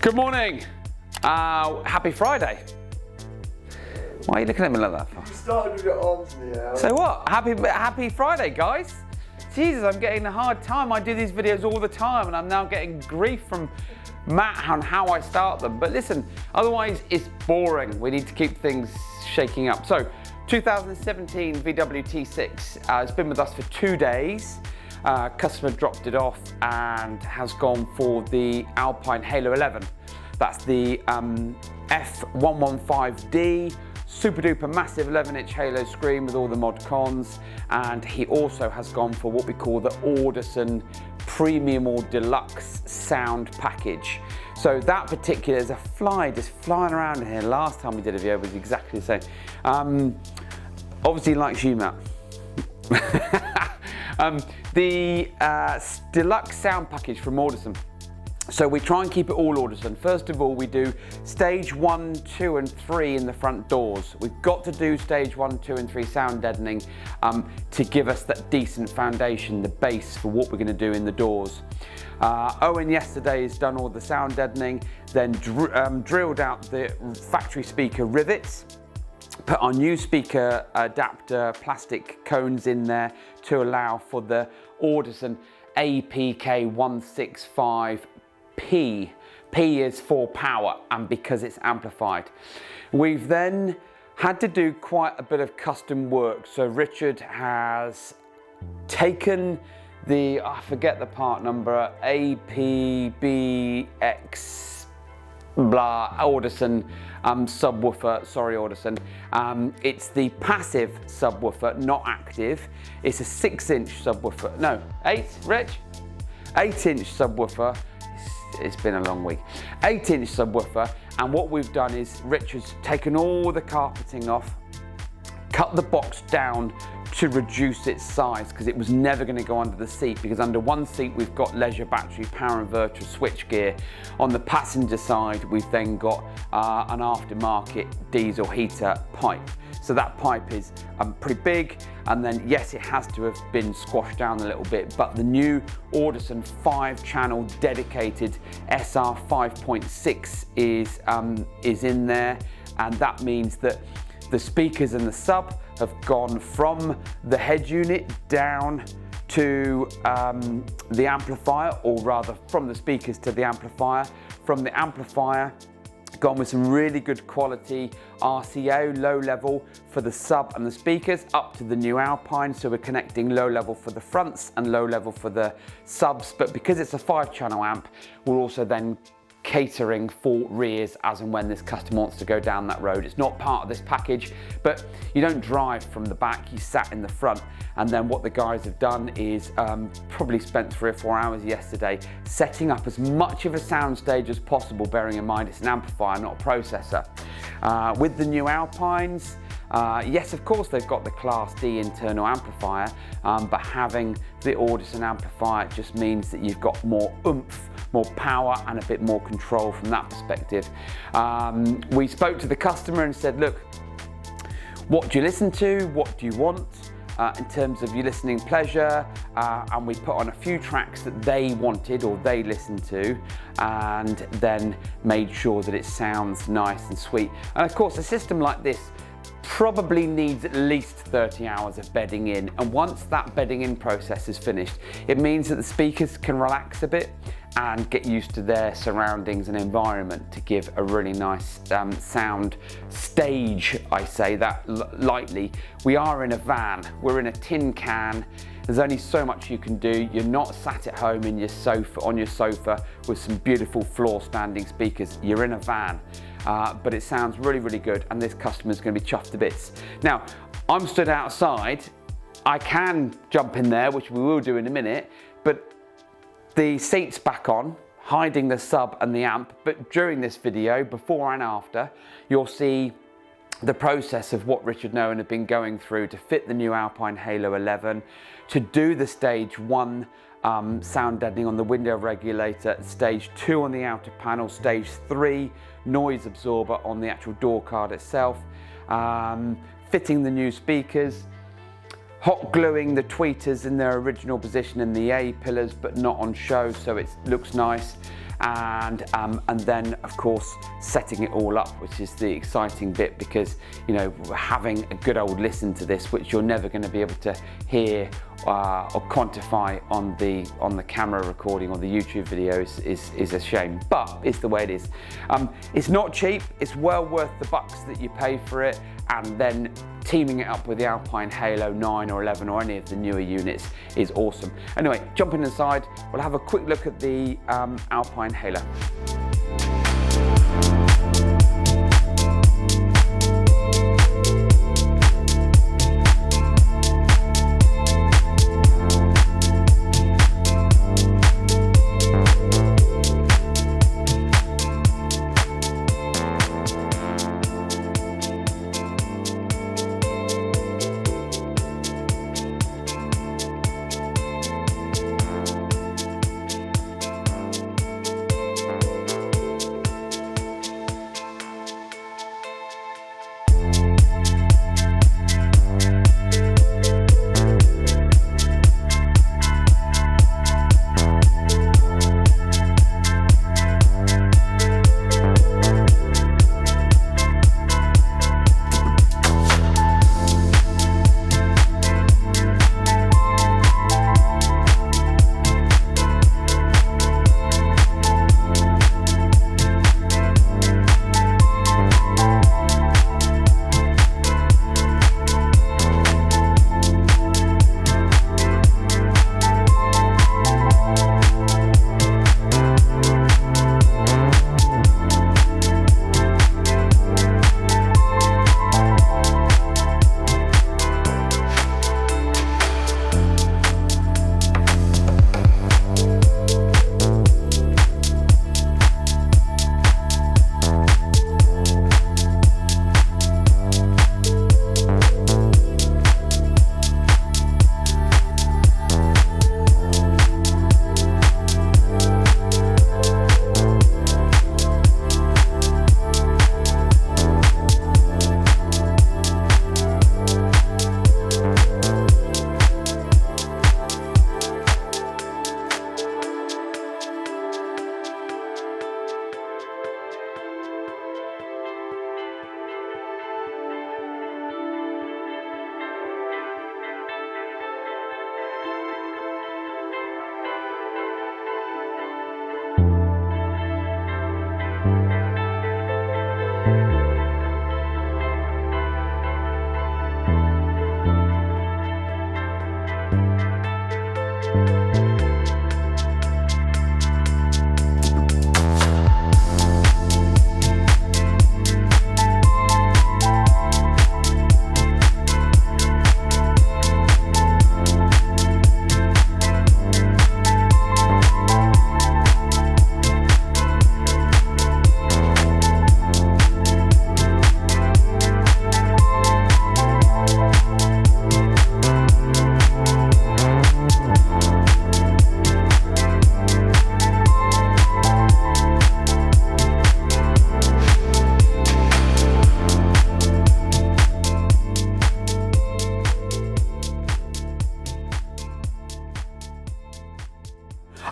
Good morning. Happy Friday. Why are you looking at me like that for? You started with your arms in the air. So what? Happy Friday, guys. Jesus, I'm getting a hard time. I do these videos all the time and I'm now getting grief from Matt on how I start them. But listen, otherwise it's boring. We need to keep things shaking up. So 2017 VW T6 has been with us for 2 days. Customer dropped it off and has gone for the Alpine Halo 11. That's the F115D, super duper massive 11-inch Halo screen with all the mod cons, and he also has gone for what we call the Audison Premium or Deluxe sound package. So that particular, there's a fly just flying around in here. Last time we did a video was exactly the same. Obviously likes you, Matt. The deluxe sound package from Audison. So we try and keep it all Audison. First of all, we do stage 1, 2 and 3 in the front doors. We've got to do stage 1, 2 and 3 sound deadening to give us that decent foundation, the base for what we're going to do in the doors. Owen yesterday has done all the sound deadening, then drilled out the factory speaker rivets, put our new speaker adapter plastic cones in there to allow for the Audison APK165P. P is for power and because it's amplified. We've then had to do quite a bit of custom work. So Richard has taken the, I forget the part number, APBX blah, Audison subwoofer, sorry Audison. It's the passive subwoofer, not active. It's a 6-inch subwoofer, no, 8, Rich? 8-inch subwoofer. It's been a long week. 8-inch subwoofer, and what we've done is Richard's taken all the carpeting off, cut the box down to reduce its size because it was never going to go under the seat, because under one seat we've got leisure battery power inverter switch gear. On the passenger side we've then got an aftermarket diesel heater pipe. So that pipe is pretty big, and then yes, it has to have been squashed down a little bit, but the new Audison 5-channel dedicated SR 5.6 is in there, and that means that the speakers and the sub have gone from the head unit down to the amplifier, or rather from the speakers to the amplifier. From the amplifier, gone with some really good quality RCO, low level for the sub and the speakers, up to the new Alpine. So we're connecting low level for the fronts and low level for the subs, but because it's a 5-channel amp, we're also then catering for rears as and when this customer wants to go down that road. It's not part of this package, but you don't drive from the back, you sat in the front. And then what the guys have done is probably spent 3 or 4 hours yesterday setting up as much of a soundstage as possible, bearing in mind it's an amplifier, not a processor. With the new Alpines, yes, of course they've got the Class D internal amplifier, but having the Audison amplifier just means that you've got more oomph, more power and a bit more control from that perspective. We spoke to the customer and said, look, what do you listen to? What do you want in terms of your listening pleasure? And we put on a few tracks that they wanted or they listened to, and then made sure that it sounds nice and sweet. And of course, a system like this probably needs at least 30 hours of bedding in, and once that bedding in process is finished, it means that the speakers can relax a bit and get used to their surroundings and environment to give a really nice sound stage. I say that lightly. We are in a van, we're in a tin can. There's only so much you can do. You're not sat at home in your sofa, on your sofa with some beautiful floor standing speakers. You're in a van, but it sounds really, really good, and this customer's gonna be chuffed to bits. Now, I'm stood outside. I can jump in there, which we will do in a minute, but the seat's back on, hiding the sub and the amp, but during this video, before and after, you'll see the process of what Richard and Owen have been going through to fit the new Alpine Halo 11, to do the stage 1 sound deadening on the window regulator, stage 2 on the outer panel, stage 3 noise absorber on the actual door card itself, fitting the new speakers, hot gluing the tweeters in their original position in the A pillars, but not on show, so it looks nice. and then of course setting it all up, which is the exciting bit, because you know, having a good old listen to this, which you're never going to be able to hear or quantify on the camera recording or the YouTube videos, is a shame, but it's the way it is. It's not cheap, it's well worth the bucks that you pay for it, and then teaming it up with the Alpine Halo 9 or 11 or any of the newer units is awesome. Anyway, jumping inside, we'll have a quick look at the Alpine Halo.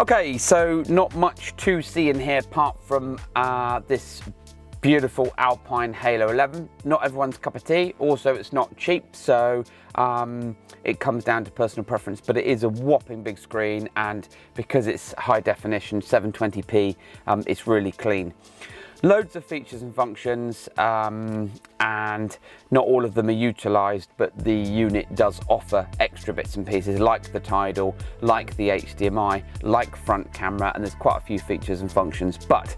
Okay, so not much to see in here apart from this beautiful Alpine Halo 11. Not everyone's cup of tea. Also, it's not cheap, so it comes down to personal preference, but it is a whopping big screen, and because it's high definition 720p, it's really clean. Loads of features and functions, and not all of them are utilised, but the unit does offer extra bits and pieces like the tidal, like the HDMI, like front camera, and there's quite a few features and functions, but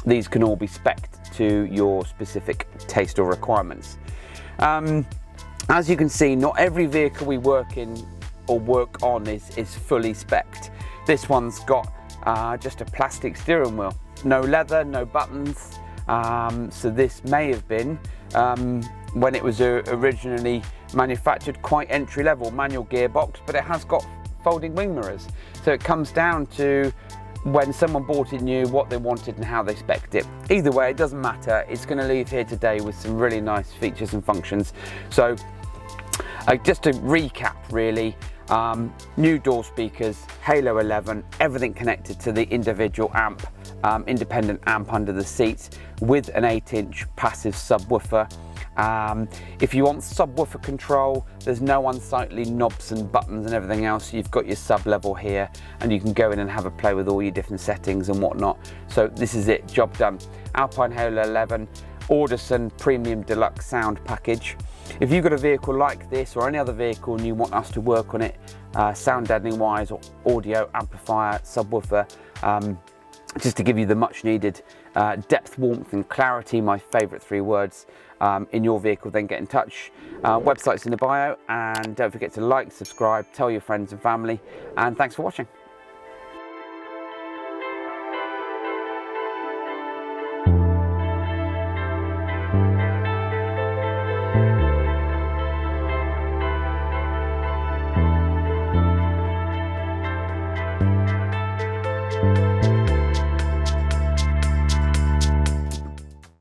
these can all be spec'd to your specific taste or requirements. As you can see, not every vehicle we work in or work on is fully spec'd. This one's got just a plastic steering wheel. No leather, no buttons, so this may have been, when it was originally manufactured, quite entry level, manual gearbox, but it has got folding wing mirrors. So it comes down to when someone bought it new, what they wanted and how they spec'd it. Either way, it doesn't matter, it's going to leave here today with some really nice features and functions. So just to recap really, new door speakers, Halo 11, everything connected to the individual amp, independent amp under the seat with an 8-inch passive subwoofer. If you want subwoofer control, there's no unsightly knobs and buttons and everything else. You've got your sub level here, and you can go in and have a play with all your different settings and whatnot. So this is it, job done. Alpine Halo 11, Audison Premium Deluxe sound package. If you've got a vehicle like this or any other vehicle and you want us to work on it, sound deadening wise, or audio, amplifier, subwoofer, just to give you the much needed depth, warmth and clarity, my favourite 3 words, in your vehicle, then get in touch. Website's in the bio, and don't forget to like, subscribe, tell your friends and family, and thanks for watching.